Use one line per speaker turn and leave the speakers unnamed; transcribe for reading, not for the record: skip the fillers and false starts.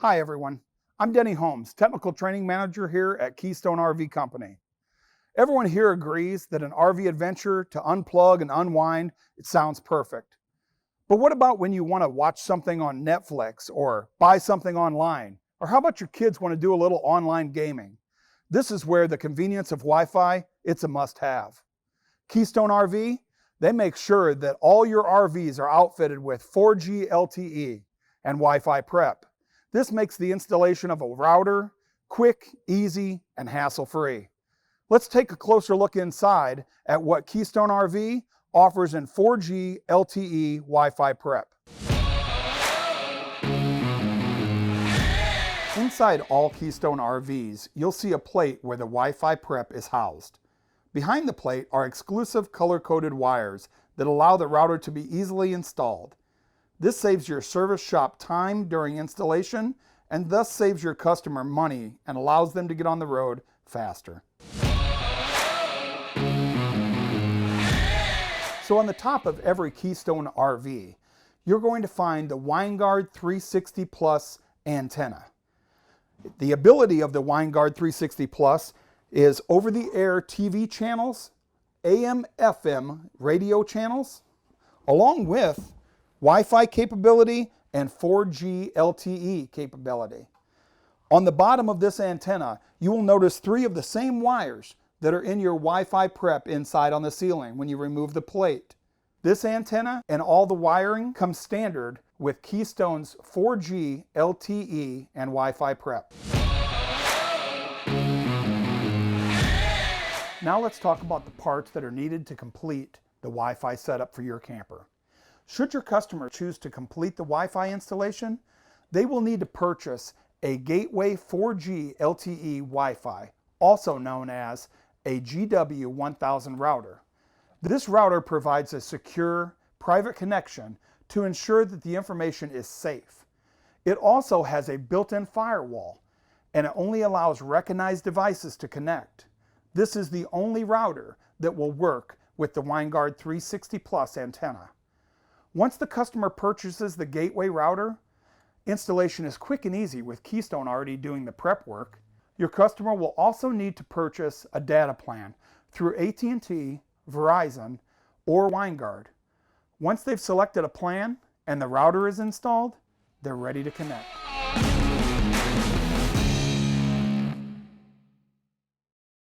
Hi everyone, I'm Denny Holmes, Technical Training Manager here at Keystone RV Company. Everyone here agrees that an RV adventure to unplug and unwind, it sounds perfect. But what about when you want to watch something on Netflix or buy something online? Or how about your kids want to do a little online gaming? This is where the convenience of Wi-Fi, it's a must-have. Keystone RV, they make sure that all your RVs are outfitted with 4G LTE and Wi-Fi prep. This makes the installation of a router quick, easy, and hassle-free. Let's take a closer look inside at what Keystone RV offers in 4G LTE Wi-Fi prep. Inside all Keystone RVs, you'll see a plate where the Wi-Fi prep is housed. Behind the plate are exclusive color-coded wires that allow the router to be easily installed. This saves your service shop time during installation and thus saves your customer money and allows them to get on the road faster. So on the top of every Keystone RV, you're going to find the WineGuard 360 Plus antenna. The ability of the WineGuard 360 Plus is over-the-air TV channels, AM/FM radio channels, along with Wi-Fi capability and 4G LTE capability. On the bottom of this antenna, you will notice 3 of the same wires that are in your Wi-Fi prep inside on the ceiling when you remove the plate. This antenna and all the wiring comes standard with Keystone's 4G LTE and Wi-Fi prep. Now let's talk about the parts that are needed to complete the Wi-Fi setup for your camper. Should your customer choose to complete the Wi-Fi installation, they will need to purchase a Gateway 4G LTE Wi-Fi, also known as a GW1000 router. This router provides a secure, private connection to ensure that the information is safe. It also has a built-in firewall, and it only allows recognized devices to connect. This is the only router that will work with the WineGuard 360 Plus antenna. Once the customer purchases the Gateway router, installation is quick and easy with Keystone already doing the prep work. Your customer will also need to purchase a data plan through AT&T, Verizon, or WineGuard. Once they've selected a plan and the router is installed, they're ready to connect.